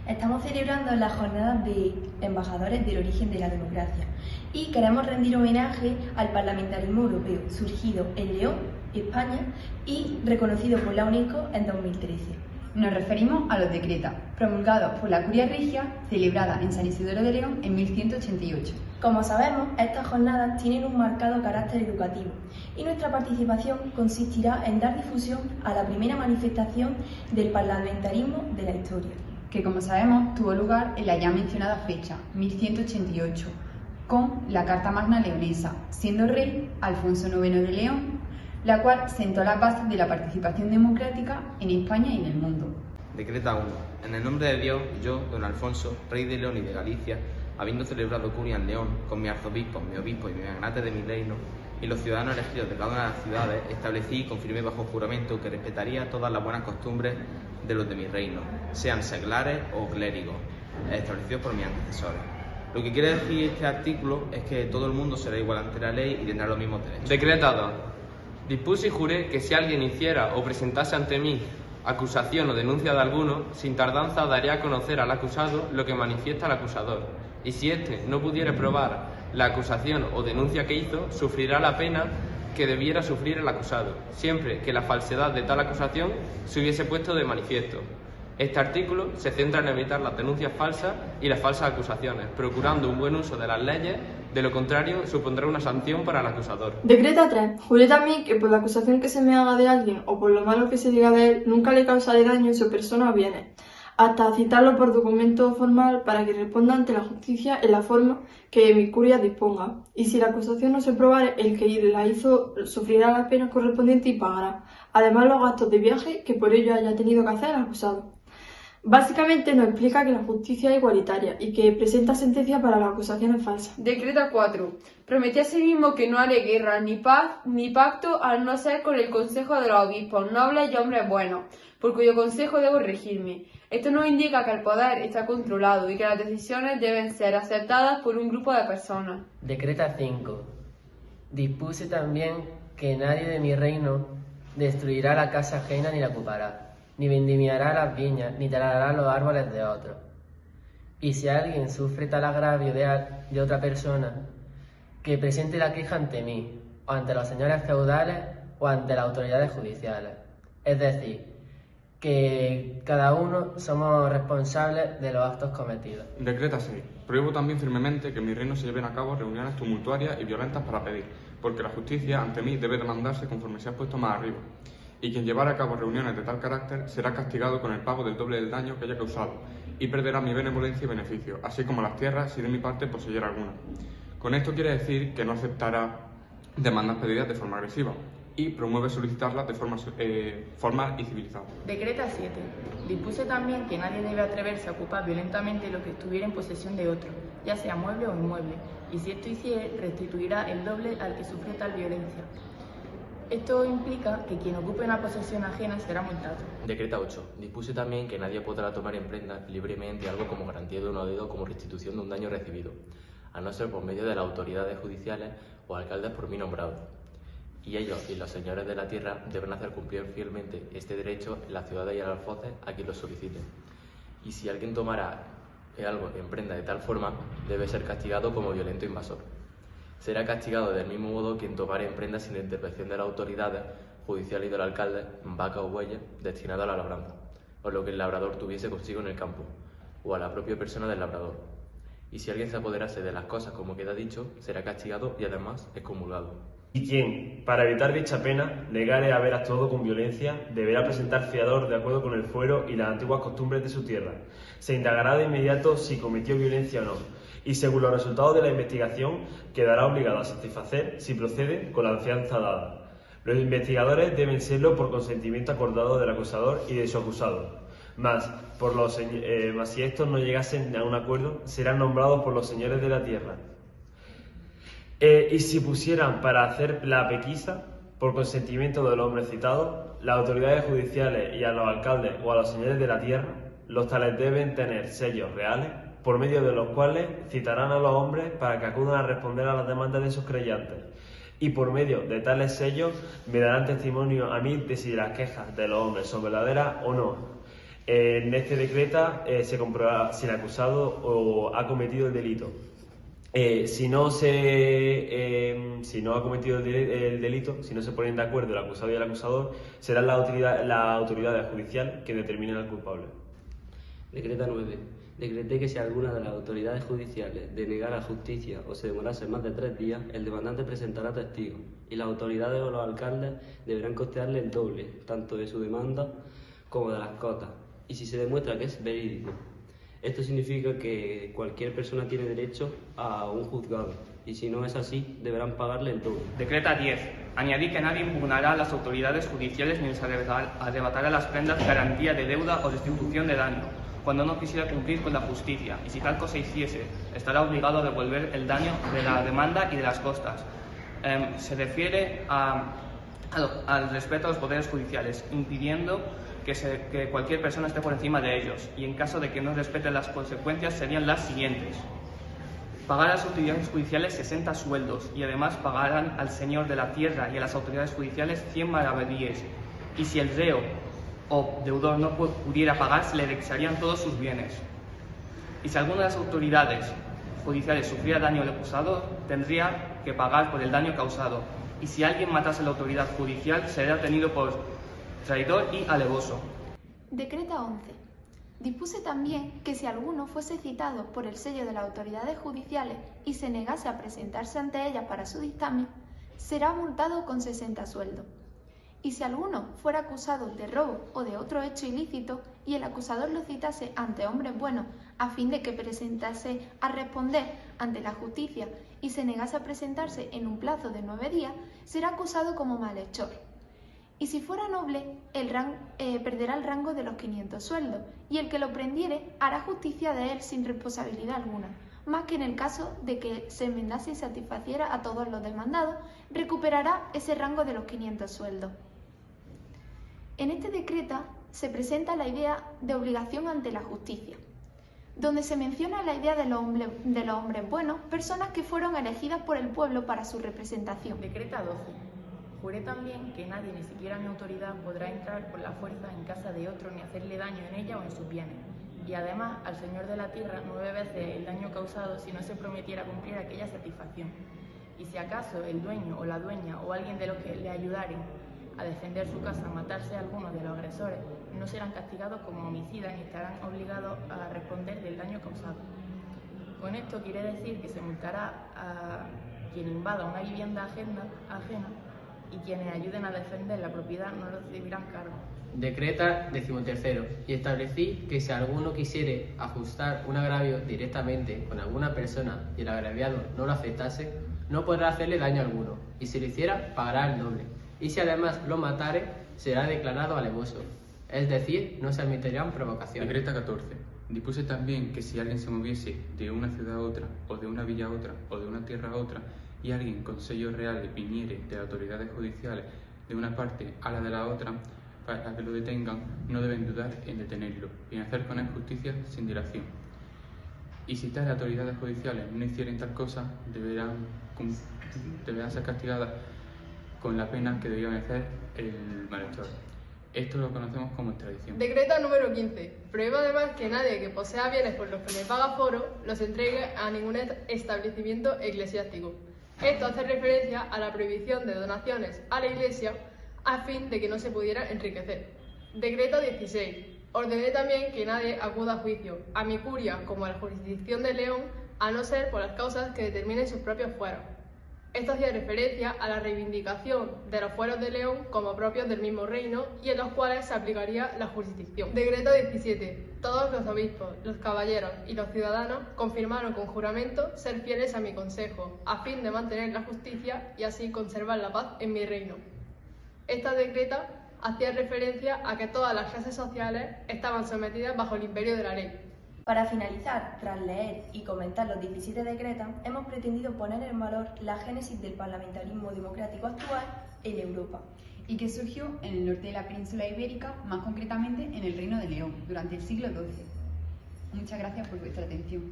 Estamos celebrando la jornada de embajadores del origen de la democracia y queremos rendir homenaje al parlamentarismo europeo, surgido en León, España, y reconocido por la UNESCO en 2013. Nos referimos a los decretas, promulgados por la Curia Regia, celebrada en San Isidoro de León en 1188. Como sabemos, estas jornadas tienen un marcado carácter educativo y nuestra participación consistirá en dar difusión a la primera manifestación del parlamentarismo de la historia, que como sabemos tuvo lugar en la ya mencionada fecha, 1188, con la Carta Magna Leonesa, siendo rey Alfonso IX de León, la cual sentó las bases de la participación democrática en España y en el mundo. Decreta 1. En el nombre de Dios, yo, don Alfonso, rey de León y de Galicia, habiendo celebrado curia en León, con mi arzobispo, mi obispo y mi magnate de mi reino, y los ciudadanos elegidos de cada una de las ciudades, establecí y confirmé bajo juramento que respetaría todas las buenas costumbres de los de mi reino, sean seglares o clérigos, establecidos por mis antecesores. Lo que quiere decir este artículo es que todo el mundo será igual ante la ley y tendrá los mismos derechos. Decretado. Dispuse y juré que si alguien hiciera o presentase ante mí acusación o denuncia de alguno, sin tardanza daré a conocer al acusado lo que manifiesta el acusador, y si éste no pudiera probar la acusación o denuncia que hizo, sufrirá la pena que debiera sufrir el acusado, siempre que la falsedad de tal acusación se hubiese puesto de manifiesto. Este artículo se centra en evitar las denuncias falsas y las falsas acusaciones, procurando un buen uso de las leyes, de lo contrario supondrá una sanción para el acusador. Decreta 3. Juré también que por la acusación que se me haga de alguien o por lo malo que se diga de él, nunca le causaré daño en su persona o bienes, hasta citarlo por documento formal para que responda ante la justicia en la forma que mi curia disponga. Y si la acusación no se probare, el que la hizo sufrirá la pena correspondiente y pagará, además los gastos de viaje que por ello haya tenido que hacer el acusado. Básicamente nos explica que la justicia es igualitaria y que presenta sentencia para las acusaciones falsas. Decreta 4. Prometí asimismo que no haré guerra, ni paz, ni pacto, al no ser con el consejo de los obispos, nobles y hombres buenos, por cuyo consejo debo regirme. Esto nos indica que el poder está controlado y que las decisiones deben ser aceptadas por un grupo de personas. Decreta 5. Dispuse también que nadie de mi reino destruirá la casa ajena ni la ocupará, ni vendimiará las viñas, ni talará los árboles de otros. Y si alguien sufre tal agravio de otra persona, que presente la queja ante mí, o ante los señores feudales, o ante las autoridades judiciales. Es decir, que cada uno somos responsables de los actos cometidos. Decreta 6. Prohíbo también firmemente que en mi reino se lleven a cabo reuniones tumultuarias y violentas para pedir, porque la justicia ante mí debe demandarse conforme se ha puesto más arriba. Y quien llevara a cabo reuniones de tal carácter será castigado con el pago del doble del daño que haya causado y perderá mi benevolencia y beneficio, así como las tierras si de mi parte poseyera alguna. Con esto quiere decir que no aceptará demandas pedidas de forma agresiva y promueve solicitarlas de forma formal y civilizada. Decreta 7. Dispuse también que nadie debe atreverse a ocupar violentamente lo que estuviera en posesión de otro, ya sea mueble o inmueble, y si esto hiciere, restituirá el doble al que sufrió tal violencia. Esto implica que quien ocupe una posesión ajena será multado. Decreta 8. Dispuse también que nadie podrá tomar en prenda libremente algo como garantía de un adeudo como restitución de un daño recibido, a no ser por medio de las autoridades judiciales o alcaldes por mí nombrados. Y ellos y los señores de la tierra deben hacer cumplir fielmente este derecho en las ciudades y en los alfoces a quien lo soliciten. Y si alguien tomara algo en prenda de tal forma, debe ser castigado como violento invasor. Será castigado del mismo modo quien tomare en prenda sin la intervención de las autoridades judiciales y del alcalde vaca o bueyes destinadas a la labranza, o lo que el labrador tuviese consigo en el campo, o a la propia persona del labrador. Y si alguien se apoderase de las cosas como queda dicho, será castigado y además excomulgado. Y quien, para evitar dicha pena, negare haber actuado con violencia, deberá presentar fiador de acuerdo con el fuero y las antiguas costumbres de su tierra. Se indagará de inmediato si cometió violencia o no, y según los resultados de la investigación, quedará obligado a satisfacer, si procede, con la fianza dada. Los investigadores deben serlo por consentimiento acordado del acusador y de su acusado. Mas si estos no llegasen a un acuerdo, serán nombrados por los señores de la tierra. Y si pusieran para hacer la pequisa, por consentimiento de los hombres citados, las autoridades judiciales y a los alcaldes o a los señores de la tierra, los tales deben tener sellos reales, por medio de los cuales citarán a los hombres para que acudan a responder a las demandas de sus creyentes. Y por medio de tales sellos me darán testimonio a mí de si las quejas de los hombres son verdaderas o no. En este decreto se comprueba si el acusado ha cometido el delito. Si no ha cometido el delito, si no se ponen de acuerdo el acusado y el acusador, será la autoridad judicial que determine al culpable. Decreto 9. Decreté que si alguna de las autoridades judiciales denegara justicia o se demorase más de 3 días, el demandante presentará testigos y las autoridades o los alcaldes deberán costearle el doble, tanto de su demanda como de las cotas, y si se demuestra que es verídico. Esto significa que cualquier persona tiene derecho a un juzgado, y si no es así, deberán pagarle el doble. Decreta 10. Añadir que nadie impugnará a las autoridades judiciales ni les arrebatará las prendas, garantía de deuda o restitución de daño, cuando no quisiera cumplir con la justicia, y si tal cosa hiciese, estará obligado a devolver el daño de la demanda y de las costas. Se refiere al respeto a los poderes judiciales, impidiendo que cualquier persona esté por encima de ellos, y en caso de que no respeten las consecuencias serían las siguientes: pagar a las autoridades judiciales 60 sueldos, y además pagarán al señor de la tierra y a las autoridades judiciales 100 maravedíes, y si el reo o deudor no pudiera pagar, se le anexarían todos sus bienes. Y si alguna de las autoridades judiciales sufriera daño al acusado, tendría que pagar por el daño causado, y si alguien matase a la autoridad judicial, será tenido por traidor y alevoso. Decreta 11. Dispuse también que si alguno fuese citado por el sello de las autoridades judiciales y se negase a presentarse ante ellas para su dictamen, será multado con 60 sueldos. Y si alguno fuera acusado de robo o de otro hecho ilícito y el acusador lo citase ante hombres buenos a fin de que presentase a responder ante la justicia y se negase a presentarse en un plazo de 9 días, será acusado como malhechor. Y si fuera noble, perderá el rango de los 500 sueldos, y el que lo prendiere hará justicia de él sin responsabilidad alguna, más que en el caso de que se enmendase y satisfaciera a todos los demandados, recuperará ese rango de los 500 sueldos. En este decreto se presenta la idea de obligación ante la justicia, donde se menciona la idea de los hombres buenos, personas que fueron elegidas por el pueblo para su representación. Decreta 12. Juré también que nadie, ni siquiera mi autoridad, podrá entrar por la fuerza en casa de otro ni hacerle daño en ella o en sus bienes. Y además, al señor de la tierra 9 veces el daño causado si no se prometiera cumplir aquella satisfacción. Y si acaso el dueño o la dueña o alguien de los que le ayudaren a defender su casa matarse a alguno de los agresores, no serán castigados como homicidas ni estarán obligados a responder del daño causado. Con esto quiere decir que se multará a quien invada una vivienda ajena y quienes ayuden a defender la propiedad no recibirán cargo. Decreta 13. Y establecí que si alguno quisiere ajustar un agravio directamente con alguna persona y el agraviado no lo aceptase, no podrá hacerle daño alguno, y si lo hiciera, pagará el doble. Y si además lo matare, será declarado alevoso, es decir, no se admitirán provocaciones. Decreta 14. Dispuse también que si alguien se moviese de una ciudad a otra, o de una villa a otra, o de una tierra a otra, y alguien con sellos reales viniere de autoridades judiciales de una parte a la de la otra, para que lo detengan, no deben dudar en detenerlo y en hacer con él justicia sin dilación. Y si tales autoridades judiciales no hicieren tal cosa, deberán ser castigadas con la pena que debía merecer el malhechor. Esto lo conocemos como extradición. Decreto número 15. Prohíbe además que nadie que posea bienes por los que le paga foro los entregue a ningún establecimiento eclesiástico. Esto hace referencia a la prohibición de donaciones a la Iglesia a fin de que no se pudiera enriquecer. Decreto 16. Ordené también que nadie acuda a juicio, a mi curia como a la jurisdicción de León, a no ser por las causas que determinen sus propios fueros. Esto hacía referencia a la reivindicación de los fueros de León como propios del mismo reino y en los cuales se aplicaría la jurisdicción. Decreto 17. Todos los obispos, los caballeros y los ciudadanos confirmaron con juramento ser fieles a mi consejo, a fin de mantener la justicia y así conservar la paz en mi reino. Esta decreta hacía referencia a que todas las clases sociales estaban sometidas bajo el imperio de la ley. Para finalizar, tras leer y comentar los 17 decretos, hemos pretendido poner en valor la génesis del parlamentarismo democrático actual en Europa. Y que surgió en el norte de la península ibérica, más concretamente en el Reino de León, durante el siglo XII. Muchas gracias por vuestra atención.